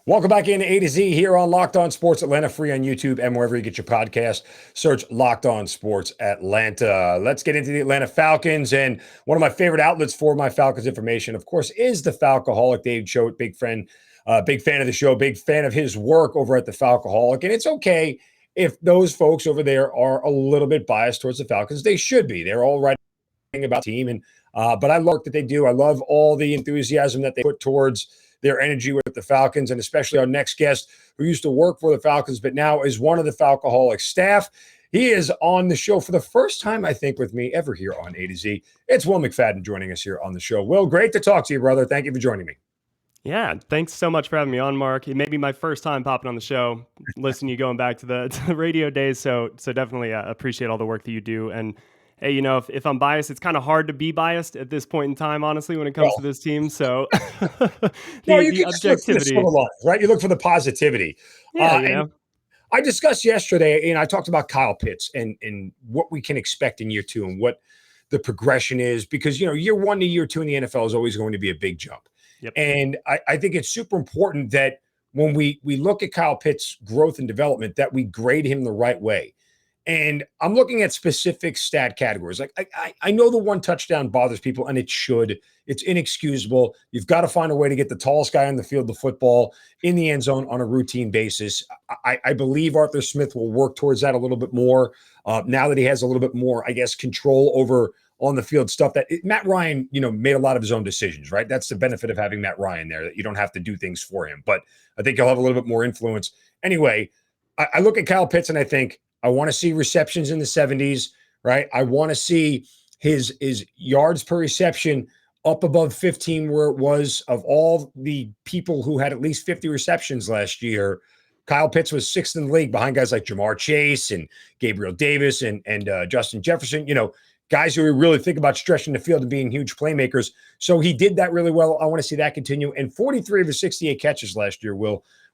Welcome back into A to Z here on Locked On Sports Atlanta, free on YouTube and wherever you get your podcast. Search Locked On Sports Atlanta. Let's get into the Atlanta Falcons. And one of my favorite outlets for my Falcons information, of course, is the Falcoholic. Dave Choate, big fan of the show, big fan of his work over at the Falcoholic. And it's okay if those folks over there are a little bit biased towards the Falcons. They should be. They're all writing about the team. But I love the work that they do. I love all the enthusiasm that they put towards their energy with the Falcons, and especially our next guest who used to work for the Falcons, but now is one of the Falcoholic staff. He is on the show for the first time, I think, with me ever here on A to Z. It's Will McFadden joining us here on the show. Will, great to talk to you, brother. Thank you for joining me. Yeah, thanks so much for having me on, Mark. It may be my first time popping on the show, listening to you going back to the radio days, so definitely appreciate all the work that you do. And hey, if I'm biased, it's kind of hard to be biased at this point in time, honestly, when it comes to this team. So the objectivity, right? You look for the positivity. Yeah, I discussed yesterday, and I talked about Kyle Pitts and what we can expect in year two and what the progression is, because year one to year two in the NFL is always going to be a big jump. Yep. And I think it's super important that when we look at Kyle Pitts' growth and development, that we grade him the right way. And I'm looking at specific stat categories. Like I know the one touchdown bothers people, and it should. It's inexcusable. You've got to find a way to get the tallest guy on the field the football in the end zone on a routine basis. I believe Arthur Smith will work towards that a little bit more now that he has a little bit more, I guess, control over on the field stuff. Matt Ryan, made a lot of his own decisions, right? That's the benefit of having Matt Ryan there, that you don't have to do things for him. But I think he'll have a little bit more influence. Anyway, I look at Kyle Pitts and I think, I want to see receptions in the 70s, right? I want to see his yards per reception up above 15, where it was of all the people who had at least 50 receptions last year. Kyle Pitts was sixth in the league behind guys like Jamar Chase and Gabriel Davis and Justin Jefferson, guys who really think about stretching the field and being huge playmakers. So he did that really well. I want to see that continue. And 43 of his 68 catches last year,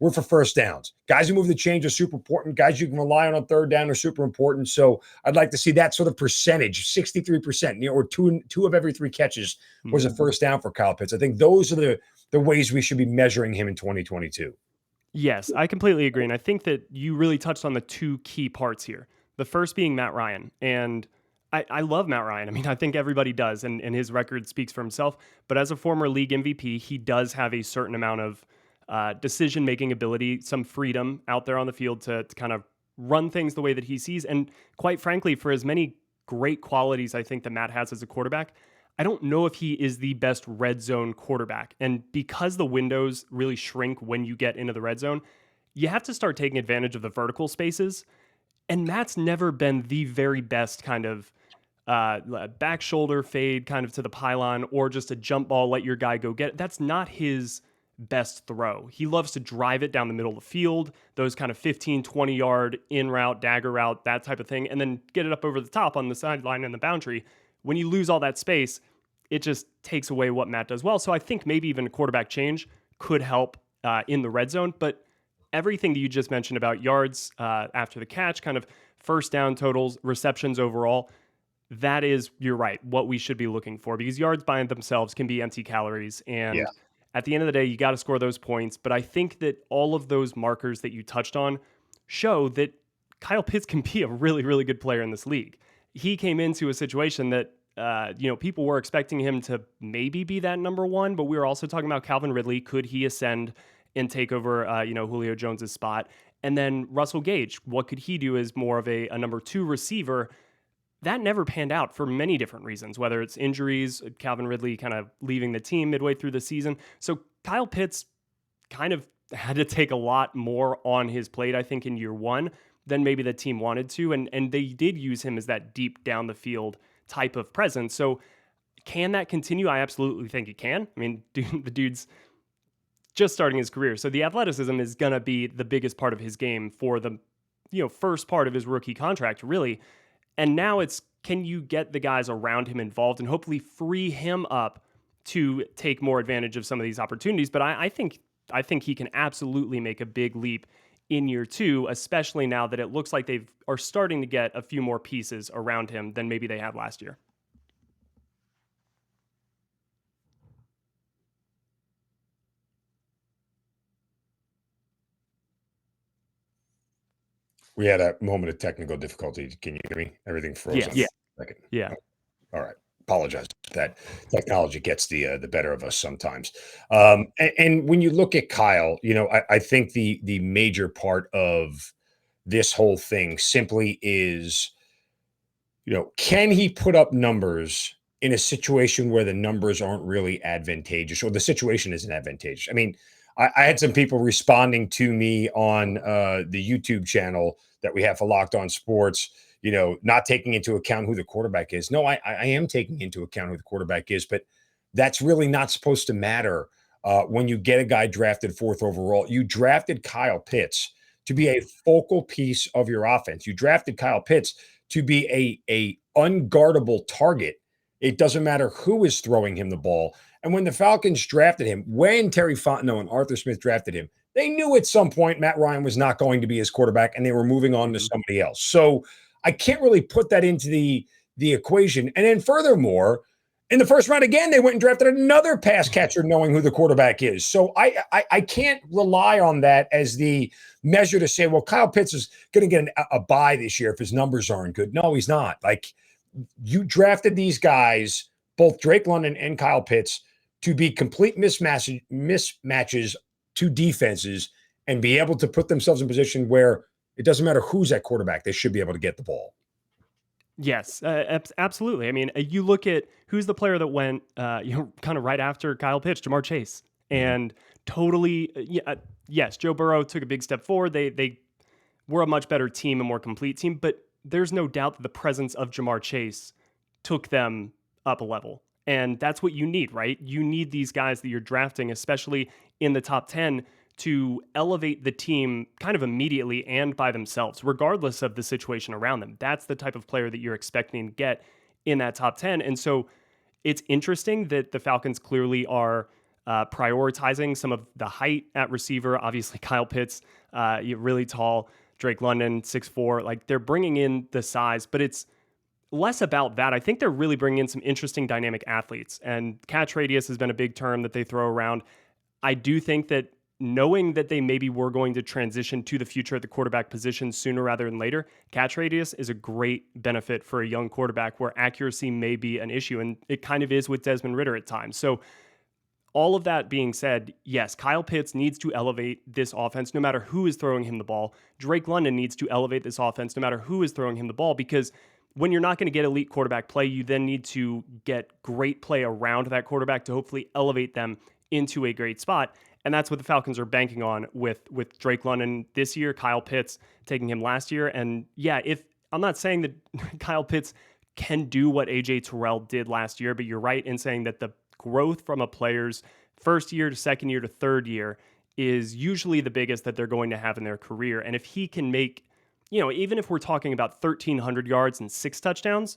were for first downs. Guys who move the chains are super important. Guys you can rely on third down are super important. So I'd like to see that sort of percentage, 63%, or two of every three catches was a first down for Kyle Pitts. I think those are the ways we should be measuring him in 2022. Yes, I completely agree. And I think that you really touched on the two key parts here. The first being Matt Ryan. And I love Matt Ryan. I mean, I think everybody does, and his record speaks for himself. But as a former league MVP, he does have a certain amount of decision-making ability, some freedom out there on the field to kind of run things the way that he sees. And quite frankly, for as many great qualities I think that Matt has as a quarterback, I don't know if he is the best red zone quarterback. And because the windows really shrink when you get into the red zone, you have to start taking advantage of the vertical spaces. And Matt's never been the very best kind of back shoulder fade kind of to the pylon, or just a jump ball, let your guy go get it. That's not his best throw. He loves to drive it down the middle of the field, those kind of 15, 20 yard in route, dagger route, that type of thing, and then get it up over the top on the sideline and the boundary. When you lose all that space, it just takes away what Matt does well. So I think maybe even a quarterback change could help in the red zone. But everything that you just mentioned about yards after the catch, kind of first down totals, receptions overall, that is, you're right, what we should be looking for, because yards by themselves can be empty calories. And at the end of the day, you got to score those points. But I think that all of those markers that you touched on show that Kyle Pitts can be a really, really good player in this league. He came into a situation that, people were expecting him to maybe be that number one, but we were also talking about Calvin Ridley. Could he ascend and take over, Julio Jones's spot? And then Russell Gage, what could he do as more of a number two receiver? That never panned out for many different reasons, whether it's injuries, Calvin Ridley kind of leaving the team midway through the season. So Kyle Pitts kind of had to take a lot more on his plate, I think, in year one than maybe the team wanted to. And they did use him as that deep down the field type of presence. So can that continue? I absolutely think it can. I mean, the dude's just starting his career. So the athleticism is going to be the biggest part of his game for the first part of his rookie contract, really. And now it's, can you get the guys around him involved and hopefully free him up to take more advantage of some of these opportunities? But I think he can absolutely make a big leap in year two, especially now that it looks like they are starting to get a few more pieces around him than maybe they had last year. We had a moment of technical difficulty. Can you hear me? Everything froze on Yes. a second. Yeah. All right. Apologize. That technology gets the better of us sometimes. And when you look at Kyle, I think the major part of this whole thing simply is, can he put up numbers in a situation where the numbers aren't really advantageous or the situation isn't advantageous? I mean, I had some people responding to me on the YouTube channel that we have for Locked On Sports, not taking into account who the quarterback is. No, I am taking into account who the quarterback is, but that's really not supposed to matter when you get a guy drafted fourth overall. You drafted Kyle Pitts to be a focal piece of your offense. You drafted Kyle Pitts to be a unguardable target. It doesn't matter who is throwing him the ball. And when the Falcons drafted him, when Terry Fontenot and Arthur Smith drafted him, they knew at some point Matt Ryan was not going to be his quarterback and they were moving on to somebody else. So I can't really put that into the equation. And then furthermore, in the first round again, they went and drafted another pass catcher knowing who the quarterback is. So I can't rely on that as the measure to say, well, Kyle Pitts is going to get a bye this year if his numbers aren't good. No, he's not. Like, you drafted these guys, both Drake London and Kyle Pitts, to be complete mismatches to defenses and be able to put themselves in position where it doesn't matter who's at quarterback, they should be able to get the ball. Yes, absolutely. I mean, you look at who's the player that went, kind of right after Kyle Pitts, Jamar Chase, and totally, yes, Joe Burrow took a big step forward. They were a much better team, a more complete team, but there's no doubt that the presence of Jamar Chase took them up a level. And that's what you need, right? You need these guys that you're drafting, especially in the top 10, to elevate the team kind of immediately and by themselves, regardless of the situation around them. That's the type of player that you're expecting to get in that top 10. And so it's interesting that the Falcons clearly are prioritizing some of the height at receiver. Obviously, Kyle Pitts, really tall. Drake London, 6'4". Like, they're bringing in the size, but it's less about that. I think they're really bringing in some interesting dynamic athletes. And catch radius has been a big term that they throw around. I do think that knowing that they maybe were going to transition to the future at the quarterback position sooner rather than later, catch radius is a great benefit for a young quarterback where accuracy may be an issue. And it kind of is with Desmond Ridder at times. So all of that being said, yes, Kyle Pitts needs to elevate this offense no matter who is throwing him the ball. Drake London needs to elevate this offense no matter who is throwing him the ball, because when you're not going to get elite quarterback play, you then need to get great play around that quarterback to hopefully elevate them into a great spot. And that's what the Falcons are banking on with Drake London this year, Kyle Pitts taking him last year. And yeah, if I'm not saying that Kyle Pitts can do what AJ Terrell did last year, but you're right in saying that the growth from a player's first year to second year to third year is usually the biggest that they're going to have in their career. And if he can make, even if we're talking about 1,300 yards and 6 touchdowns,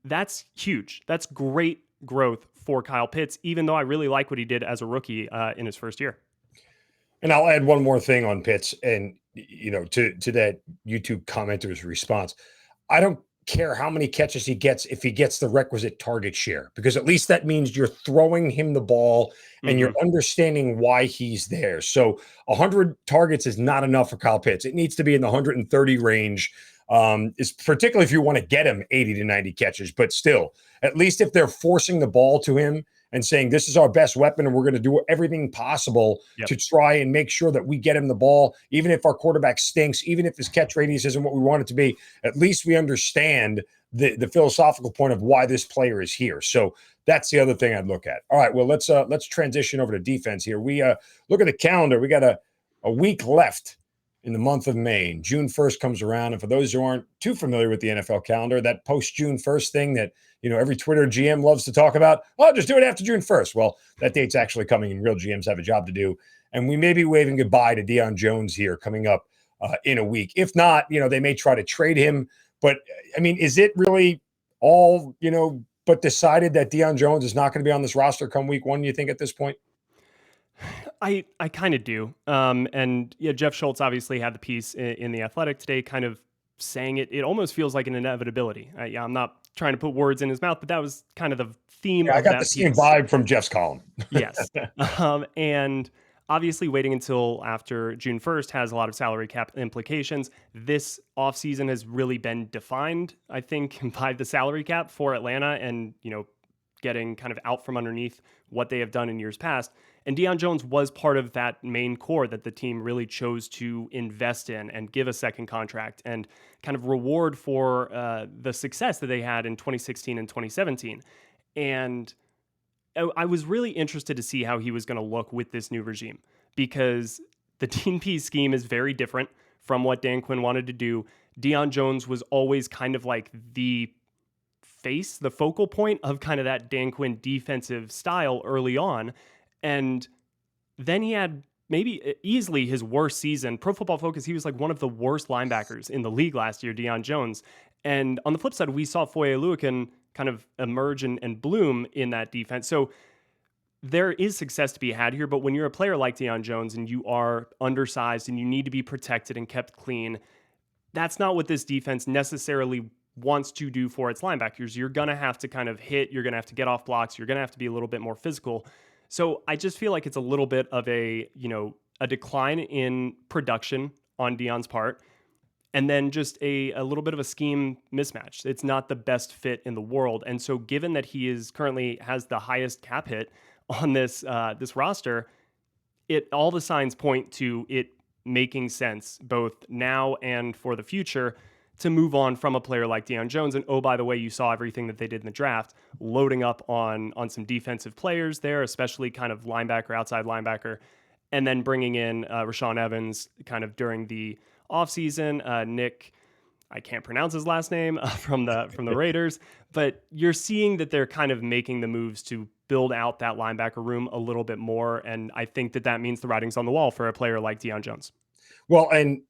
that's huge. That's great growth for Kyle Pitts, even though I really like what he did as a rookie in his first year. And I'll add one more thing on Pitts, and to that YouTube commenter's response. I don't care how many catches he gets if he gets the requisite target share, because at least that means you're throwing him the ball and you're understanding why he's there. So 100 targets is not enough for Kyle Pitts. It needs to be in the 130 range, is particularly if you want to get him 80 to 90 catches. But still, at least if they're forcing the ball to him and saying this is our best weapon and we're going to do everything possible to try and make sure that we get him the ball, even if our quarterback stinks, even if his catch radius isn't what we want it to be, at least we understand the philosophical point of why this player is here. So that's the other thing I'd look at. All right, well, let's transition over to defense here. We look at the calendar. We got a week left in the month of May. June 1st comes around. And for those who aren't too familiar with the NFL calendar, that post-June 1st thing that, every Twitter GM loves to talk about, just do it after June 1st. Well, that date's actually coming, and real GMs have a job to do. And we may be waving goodbye to Dion Jones here coming up in a week. If not, they may try to trade him. But, I mean, is it really all, but decided that Deion Jones is not going to be on this roster come week 1, you think, at this point? I kind of do. And yeah, Jeff Schultz obviously had the piece in The Athletic today kind of saying it almost feels like an inevitability. I'm not trying to put words in his mouth, but that was kind of the theme of that piece. I got the same vibe from Jeff's column. Yes. And Obviously, waiting until after June 1st has a lot of salary cap implications. This offseason has really been defined, I think, by the salary cap for Atlanta and, getting kind of out from underneath what they have done in years past. And Dion Jones was part of that main core that the team really chose to invest in and give a second contract and kind of reward for the success that they had in 2016 and 2017. And I was really interested to see how he was going to look with this new regime because the Dean Pease scheme is very different from what Dan Quinn wanted to do. Dion Jones was always kind of like the face, the focal point of kind of that Dan Quinn defensive style early on. And then he had maybe easily his worst season. Pro Football Focus, he was like one of the worst linebackers in the league last year, Dion Jones. And on the flip side, we saw Foye Oluokun kind of emerge and bloom in that defense. So there is success to be had here, but when you're a player like Dion Jones and you are undersized and you need to be protected and kept clean, that's not what this defense necessarily wants to do for its linebackers. You're going to have to kind of hit, you're going to have to get off blocks, you're going to have to be a little bit more physical. So I just feel like it's a little bit of a decline in production on Dion's part. And then just a little bit of a scheme mismatch. It's not the best fit in the world. And so given that he is currently has the highest cap hit on this roster, all the signs point to it making sense both now and for the future to move on from a player like Deion Jones. And oh, by the way, you saw everything that they did in the draft, loading up on some defensive players there, especially kind of linebacker, outside linebacker, and then bringing in Rashaan Evans kind of during the offseason. Nick, I can't pronounce his last name, from the Raiders, but you're seeing that they're kind of making the moves to build out that linebacker room a little bit more. And I think that means the writing's on the wall for a player like Deion Jones. Well, and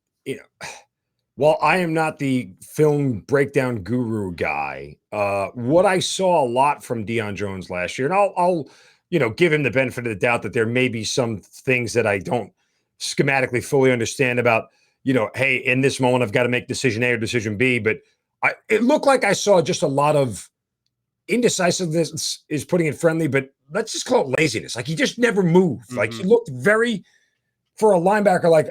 while I am not the film breakdown guru guy, what I saw a lot from Deion Jones last year, and I'll give him the benefit of the doubt that there may be some things that I don't schematically fully understand about, hey, in this moment, I've got to make decision A or decision B. But it looked like I saw just a lot of indecisiveness, is putting it friendly, but let's just call it laziness. Like he just never moved. Mm-hmm. Like he looked very, for a linebacker, like,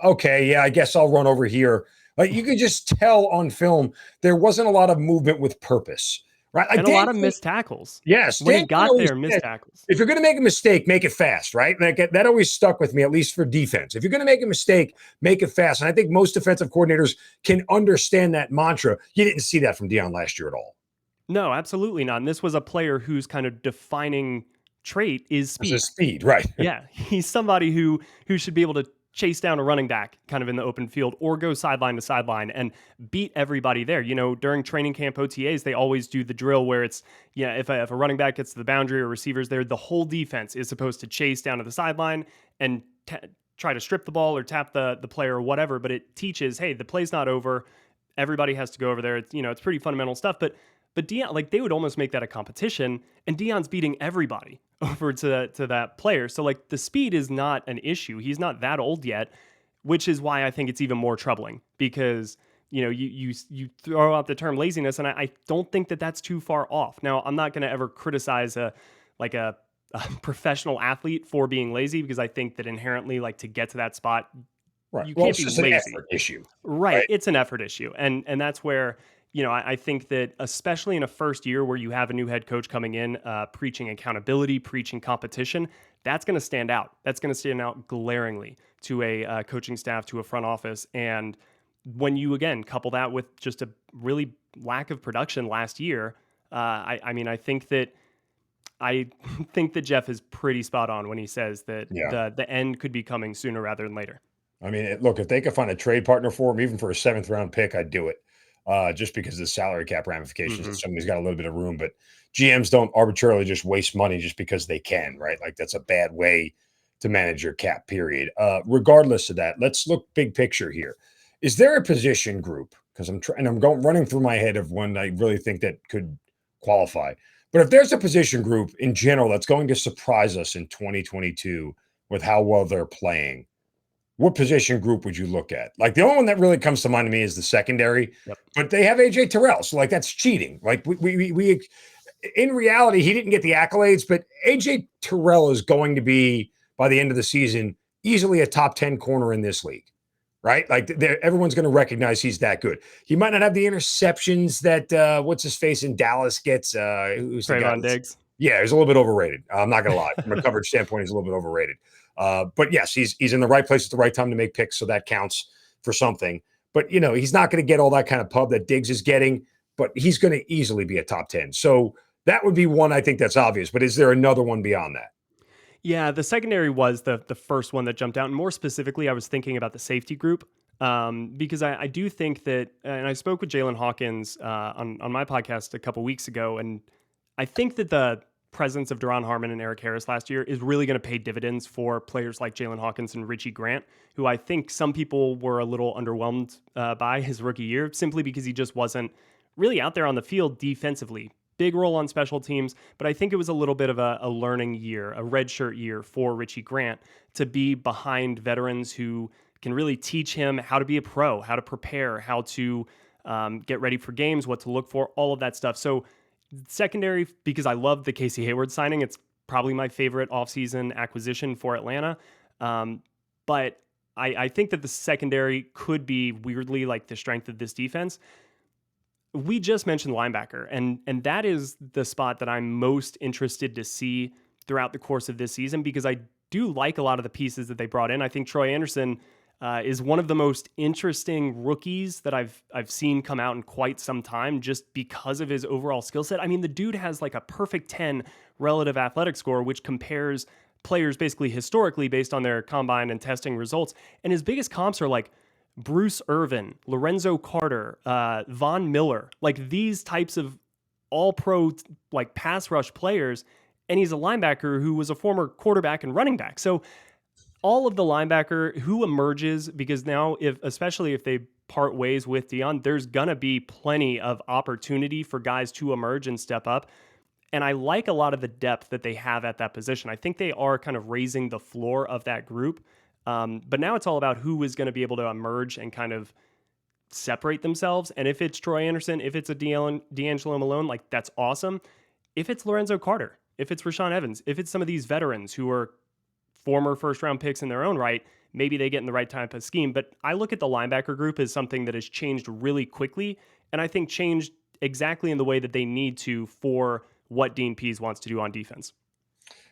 okay, yeah, I guess I'll run over here. Like you could just tell on film, there wasn't a lot of movement with purpose. Right. And a lot of missed tackles. Yes. When he got there, missed tackles. If you're going to make a mistake, make it fast, right? Like that always stuck with me, at least for defense. If you're going to make a mistake, make it fast. And I think most defensive coordinators can understand that mantra. You didn't see that from Deion last year at all. No, absolutely not. And this was a player whose kind of defining trait is speed. It's speed, right? Yeah. He's somebody who should be able to chase down a running back kind of in the open field or go sideline to sideline and beat everybody there. During training camp OTAs, they always do the drill where it's, if a running back gets to the boundary or receivers there, the whole defense is supposed to chase down to the sideline and try to strip the ball or tap the player or whatever. But it teaches, hey, the play's not over. Everybody has to go over there. It's, it's pretty fundamental stuff. But Deion, like they would almost make that a competition, and Deion's beating everybody over to that player. So like the speed is not an issue. He's not that old yet, which is why I think it's even more troubling because, you throw out the term laziness, and I don't think that that's too far off. Now, I'm not going to ever criticize a professional athlete for being lazy because I think that inherently, like to get to that spot, right. You can't be lazy. An effort issue. Right. It's an effort issue. And that's where, I think that especially in a first year where you have a new head coach coming in, preaching accountability, preaching competition, that's going to stand out. That's going to stand out glaringly to a coaching staff, to a front office. And when you, again, couple that with just a really lack of production last year, I think that Jeff is pretty spot on when he says that the end could be coming sooner rather than later. I mean, look, if they could find a trade partner for him, even for a 7th round pick, I'd do it. Just because of the salary cap ramifications, and somebody's got a little bit of room, but GMs don't arbitrarily just waste money just because they can, right? Like that's a bad way to manage your cap, period. Regardless of that, let's look big picture here. Is there a position group? Because I'm running through my head of one I really think that could qualify. But if there's a position group in general that's going to surprise us in 2022 with how well they're playing, what position group would you look at? Like the only one that really comes to mind to me is the secondary, but they have AJ Terrell. So like that's cheating. Like we in reality, he didn't get the accolades, but AJ Terrell is going to be by the end of the season, easily a top 10 corner in this league, right? Like everyone's going to recognize he's that good. He might not have the interceptions that what's his face in Dallas gets. Who's the guy? Trayvon Diggs. Yeah, he's a little bit overrated. I'm not going to lie. From a coverage standpoint, he's a little bit overrated. But yes, he's in the right place at the right time to make picks, so that counts for something. But, he's not going to get all that kind of pub that Diggs is getting, but he's going to easily be a top 10. So that would be one I think that's obvious. But is there another one beyond that? Yeah, the secondary was the first one that jumped out. And more specifically, I was thinking about the safety group because I do think that, and I spoke with Jalen Hawkins on my podcast a couple weeks ago, and I think that the presence of Deron Harmon and Eric Harris last year is really going to pay dividends for players like Jalen Hawkins and Richie Grant, who I think some people were a little underwhelmed by his rookie year simply because he just wasn't really out there on the field defensively. Big role on special teams, but I think it was a little bit of a learning year, a redshirt year for Richie Grant to be behind veterans who can really teach him how to be a pro, how to prepare, how to get ready for games, what to look for, all of that stuff. So secondary, because I love the Casey Hayward signing. It's probably my favorite offseason acquisition for Atlanta. But I think that the secondary could be weirdly like the strength of this defense. We just mentioned linebacker, and that is the spot that I'm most interested to see throughout the course of this season because I do like a lot of the pieces that they brought in. I think Troy Anderson is one of the most interesting rookies that I've seen come out in quite some time just because of his overall skill set. I mean, the dude has like a perfect 10 relative athletic score, which compares players basically historically based on their combine and testing results. And his biggest comps are like Bruce Irvin, Lorenzo Carter, Von Miller, like these types of all-pro like pass rush players. And he's a linebacker who was a former quarterback and running back. So all of the linebacker who emerges, because now especially if they part ways with Dion, there's going to be plenty of opportunity for guys to emerge and step up. And I like a lot of the depth that they have at that position. I think they are kind of raising the floor of that group. But now it's all about who is going to be able to emerge and kind of separate themselves. And if it's Troy Anderson, if it's a D'Angelo Malone, like that's awesome. If it's Lorenzo Carter, if it's Rashaan Evans, if it's some of these veterans who are former first-round picks in their own right, maybe they get in the right type of scheme. But I look at the linebacker group as something that has changed really quickly, and I think changed exactly in the way that they need to for what Dean Pease wants to do on defense.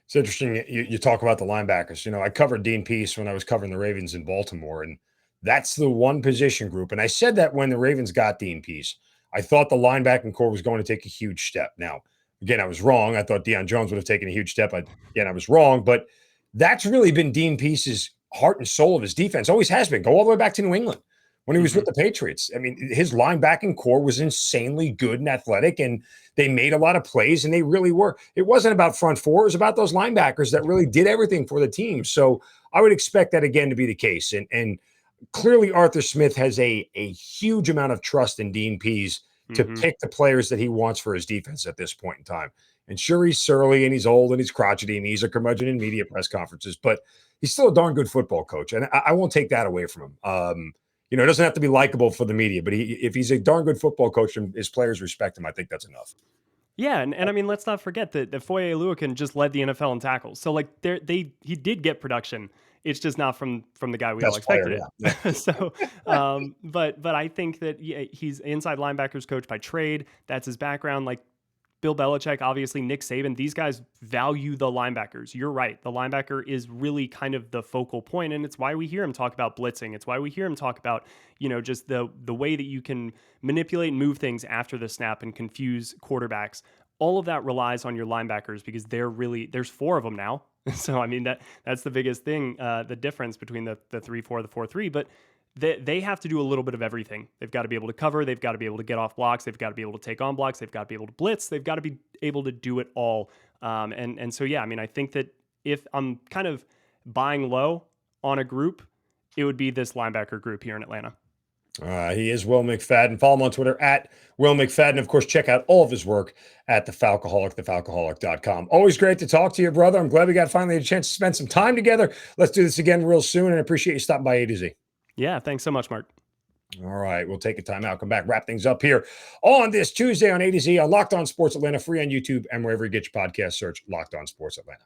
It's interesting you talk about the linebackers. I covered Dean Pease when I was covering the Ravens in Baltimore, and that's the one position group. And I said that when the Ravens got Dean Pease, I thought the linebacking core was going to take a huge step. Now, again, I was wrong. I thought Dion Jones would have taken a huge step. Again, I was wrong. But that's really been Dean Pease's heart and soul of his defense. Always has been. Go all the way back to New England when he was with the Patriots. I mean, his linebacking core was insanely good and athletic, and they made a lot of plays, and they really were. It wasn't about front four. It was about those linebackers that really did everything for the team. So I would expect that again to be the case. And clearly Arthur Smith has a huge amount of trust in Dean Pease to pick the players that he wants for his defense at this point in time. And sure, he's surly and he's old and he's crotchety and he's a curmudgeon in media press conferences, but he's still a darn good football coach. And I won't take that away from him. It doesn't have to be likable for the media, but if he's a darn good football coach and his players respect him, I think that's enough. Yeah, and I mean, let's not forget that Foye Oluokun just led the NFL in tackles. So like he did get production. It's just not from the guy we all expected it. So, but I think that he's inside linebackers coach by trade. That's his background. Like Bill Belichick, obviously Nick Saban, these guys value the linebackers. You're right. The linebacker is really kind of the focal point, and it's why we hear him talk about blitzing. It's why we hear him talk about, just the way that you can manipulate and move things after the snap and confuse quarterbacks. All of that relies on your linebackers because there's four of them now. So, I mean, that's the biggest thing, the difference between the 3-4, the 4-3, but they have to do a little bit of everything. They've got to be able to cover. They've got to be able to get off blocks. They've got to be able to take on blocks. They've got to be able to blitz. They've got to be able to do it all. And so, yeah, I mean, I think that if I'm kind of buying low on a group, it would be this linebacker group here in Atlanta. He is Will McFadden. Follow him on Twitter at Will McFadden. Of course, check out all of his work at the Falcoholic, thefalcoholic.com. Always great to talk to you, brother. I'm glad we got finally a chance to spend some time together. Let's do this again real soon, and I appreciate you stopping by A to Z. Yeah, thanks so much, Mark. All right, we'll take a time out, come back, wrap things up here on this Tuesday on A to Z on Locked On Sports Atlanta, free on YouTube and wherever you get your podcast. Search Locked On Sports Atlanta.